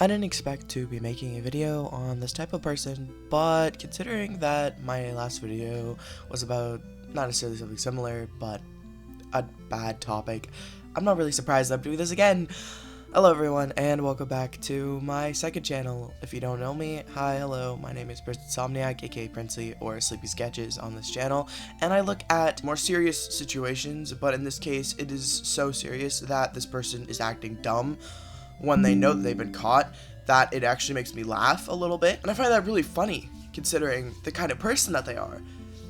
I didn't expect to be making a video on this type of person, but considering that my last video was about not necessarily something similar, but a bad topic, I'm not really surprised I'm doing this again. Hello everyone, and welcome back to my second channel. If you don't know me, hi, hello, my name is PrinceStickFigure, aka Princely, or Sleepy Sketches on this channel, and I look at more serious situations, but in this case, it is so serious that this person is acting dumb when they know that they've been caught, that it actually makes me laugh a little bit, and I find that really funny, considering the kind of person that they are.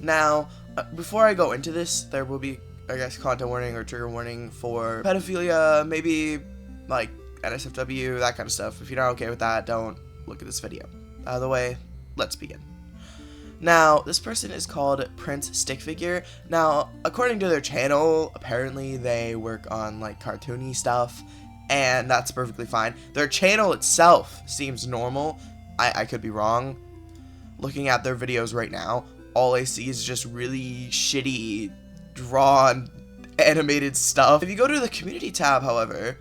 Now, before I go into this, there will be, I guess, content warning or trigger warning for pedophilia, maybe, like, NSFW, that kind of stuff. If you're not okay with that, don't look at this video. Out of the way, let's begin. Now, this person is called PrinceStickFigure. Now, according to their channel, apparently they work on, like, cartoony stuff, and that's perfectly fine. Their channel itself seems normal. I could be wrong. Looking at their videos right now, all I see is just really shitty, drawn, animated stuff. If you go to the community tab, however,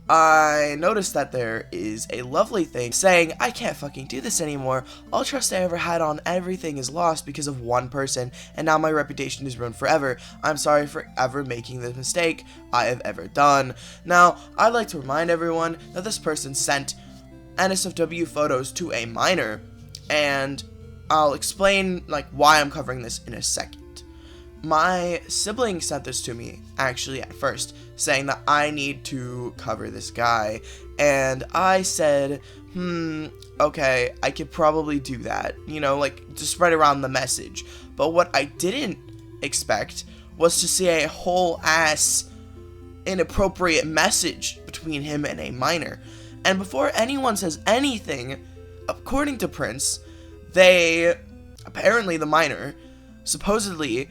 I noticed that there is a lovely thing saying, I can't fucking do this anymore. All trust I ever had on everything is lost because of one person, and now my reputation is ruined forever. I'm sorry for ever making the mistake I have ever done. Now, I'd like to remind everyone that this person sent NSFW photos to a minor, and I'll explain like why I'm covering this in a second. My sibling sent this to me, actually, at first, saying that I need to cover this guy, and I said, okay, I could probably do that, you know, like, to spread around the message. But what I didn't expect was to see a whole ass inappropriate message between him and a minor. And before anyone says anything, according to Prince, apparently the minor, supposedly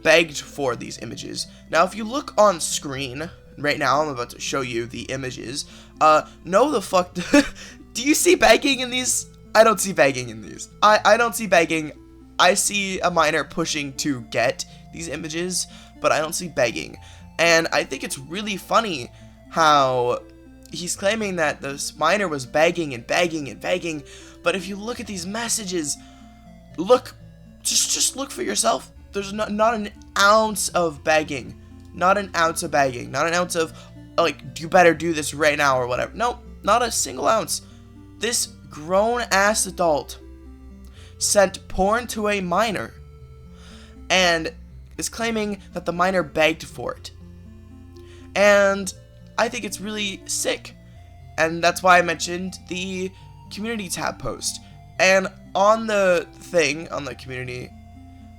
begged for these images. Now, if you look on screen right now, I'm about to show you the images. No the fuck. Do you see begging in these? I don't see begging in these. I don't see begging. I see a minor pushing to get these images, but I don't see begging. And I think it's really funny how he's claiming that this minor was begging and begging and begging, but if you look at these messages, just look for yourself. There's not an ounce of begging. Not an ounce of begging. Not an ounce of, like, you better do this right now or whatever. No, not a single ounce. This grown-ass adult sent porn to a minor and is claiming that the minor begged for it. And I think it's really sick. And that's why I mentioned the community tab post. And on the thing, on the community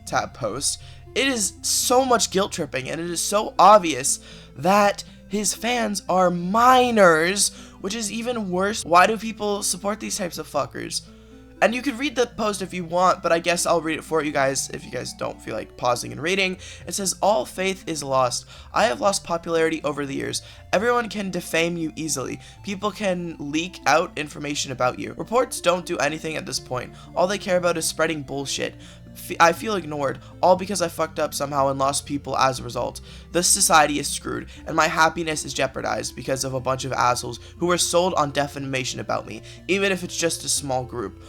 tab post, it is so much guilt tripping, and it is so obvious that his fans are minors, which is even worse. Why do people support these types of fuckers? And you can read the post if you want, but I guess I'll read it for you guys if you guys don't feel like pausing and reading. It says, all faith is lost. I have lost popularity over the years. Everyone can defame you easily. People can leak out information about you. Reports don't do anything at this point. All they care about is spreading bullshit. I feel ignored, all because I fucked up somehow and lost people as a result. This society is screwed, and my happiness is jeopardized because of a bunch of assholes who were sold on defamation about me, even if it's just a small group.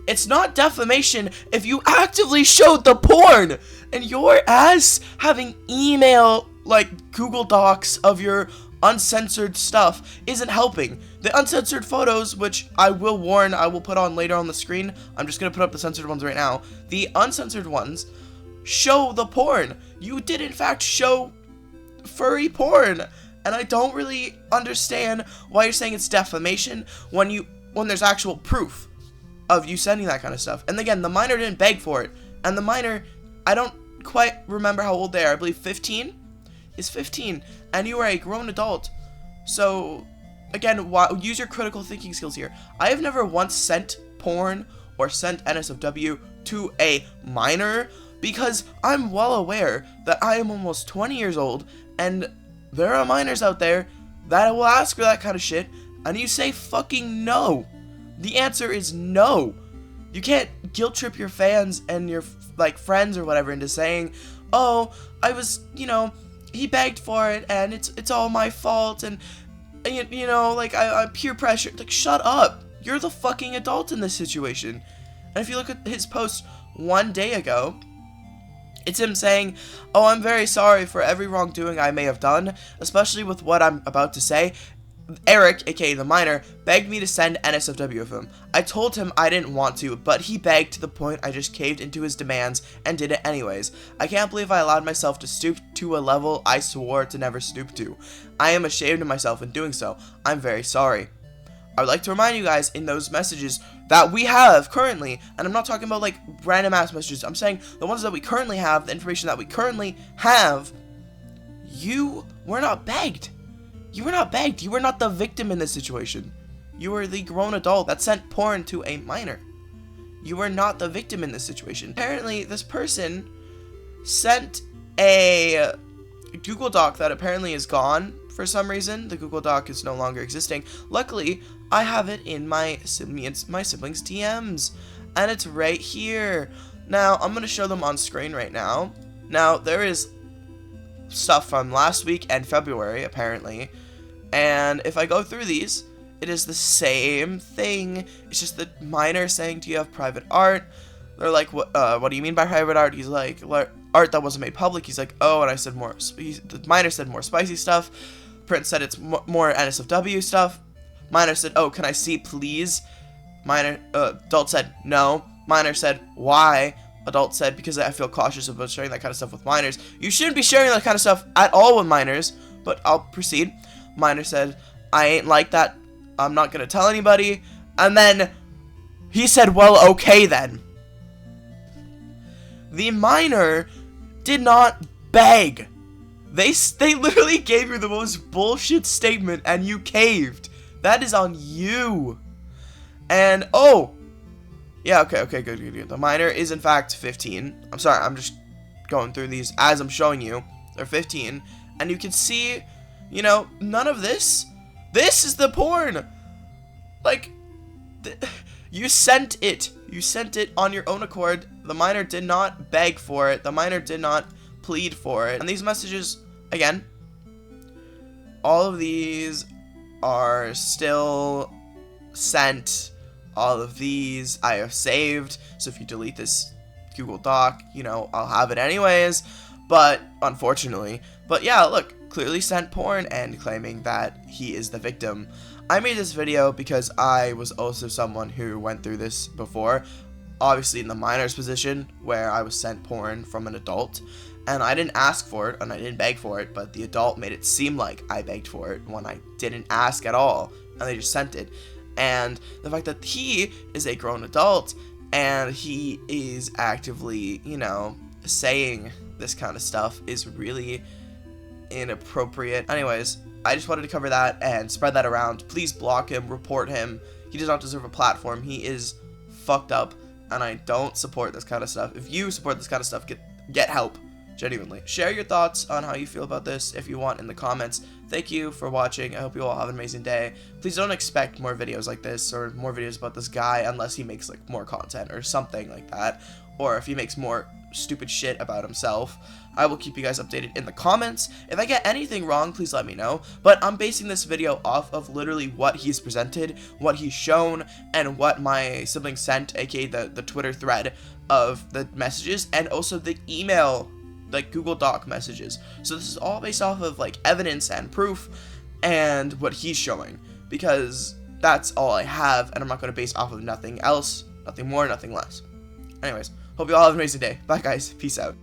It's not defamation if you actively showed the porn, and your ass having email, like, Google Docs of your uncensored stuff isn't helping. The uncensored photos, which I will warn, I will put on later on the screen. I'm just gonna put up the censored ones right now. The uncensored ones show the porn. You did in fact show furry porn, and I don't really understand why you're saying it's defamation when there's actual proof of you sending that kind of stuff. And again, the minor didn't beg for it, and the minor, I don't quite remember how old they are. I believe 15 is 15, and you are a grown adult. So again, use your critical thinking skills here. I have never once sent porn or sent NSFW to a minor because I'm well aware that I am almost 20 years old, and there are minors out there that will ask for that kind of shit, and you say fucking no. The answer is no. You can't guilt trip your fans and your, like, friends or whatever into saying, oh, I was, you know, he begged for it and it's all my fault, and you know, like, I peer pressure. Like, shut up. You're the fucking adult in this situation. And if you look at his post 1 day ago, it's him saying, "Oh, I'm very sorry for every wrongdoing I may have done, especially with what I'm about to say. Eric, aka the miner, begged me to send NSFW of him. I told him I didn't want to, but he begged to the point I just caved into his demands and did it anyways. I can't believe I allowed myself to stoop to a level I swore to never stoop to. I am ashamed of myself in doing so. I'm very sorry." I would like to remind you guys in those messages that we have currently, and I'm not talking about like random ass messages, I'm saying the ones that we currently have, the information that we currently have, you were not begged. You were not begged. You were not the victim in this situation. You were the grown adult that sent porn to a minor. You were not the victim in this situation. Apparently, this person sent a Google Doc that apparently is gone for some reason. The Google Doc is no longer existing. Luckily, I have it in my siblings' DMs, and it's right here. Now, I'm going to show them on screen right now. Now, there is stuff from last week and February, apparently, and if I go through these, it is the same thing. It's just the miner saying, "Do you have private art?" They're like, "What do you mean by private art?" He's like, "Art that wasn't made public." He's like, "Oh," and I said more. The miner said more spicy stuff. Prince said it's more NSFW stuff. Miner said, "Oh, can I see, please?" Adult said, "No." Miner said, "Why?" Adult said, "Because I feel cautious about sharing that kind of stuff with minors." You shouldn't be sharing that kind of stuff at all with minors, but I'll proceed. Miner said, "I ain't like that. I'm not going to tell anybody." And then he said, "Well, okay then." The minor did not beg. They literally gave you the most bullshit statement and you caved. That is on you. And, oh, yeah, okay, good. The minor is in fact 15. I'm sorry, I'm just going through these as I'm showing you. They're 15. And you can see, you know, none of this. This is the porn. Like, you sent it. You sent it on your own accord. The minor did not beg for it. The minor did not plead for it. And these messages, again, all of these are still sent. All of these I have saved. So if you delete this Google Doc, you know, I'll have it anyways. But, unfortunately. But yeah, look, clearly sent porn and claiming that he is the victim. I made this video because I was also someone who went through this before. Obviously in the minor's position, where I was sent porn from an adult. And I didn't ask for it, and I didn't beg for it, but the adult made it seem like I begged for it when I didn't ask at all, and they just sent it. And the fact that he is a grown adult, and he is actively, you know, saying this kind of stuff is really inappropriate. Anyways, I just wanted to cover that and spread that around. Please block him, report him. He does not deserve a platform. He is fucked up, and I don't support this kind of stuff. If you support this kind of stuff, get help. Genuinely. Share your thoughts on how you feel about this if you want in the comments. Thank you for watching. I hope you all have an amazing day. Please don't expect more videos like this or more videos about this guy unless he makes like more content or something like that. Or if he makes more stupid shit about himself. I will keep you guys updated in the comments. If I get anything wrong, please let me know. But I'm basing this video off of literally what he's presented, what he's shown, and what my sibling sent, aka the Twitter thread of the messages, and also the email, like Google Doc messages. So this is all based off of like evidence and proof and what he's showing, because that's all I have, and I'm not going to base off of nothing else, nothing more, nothing less. Anyways, hope you all have an amazing day. Bye guys, peace out.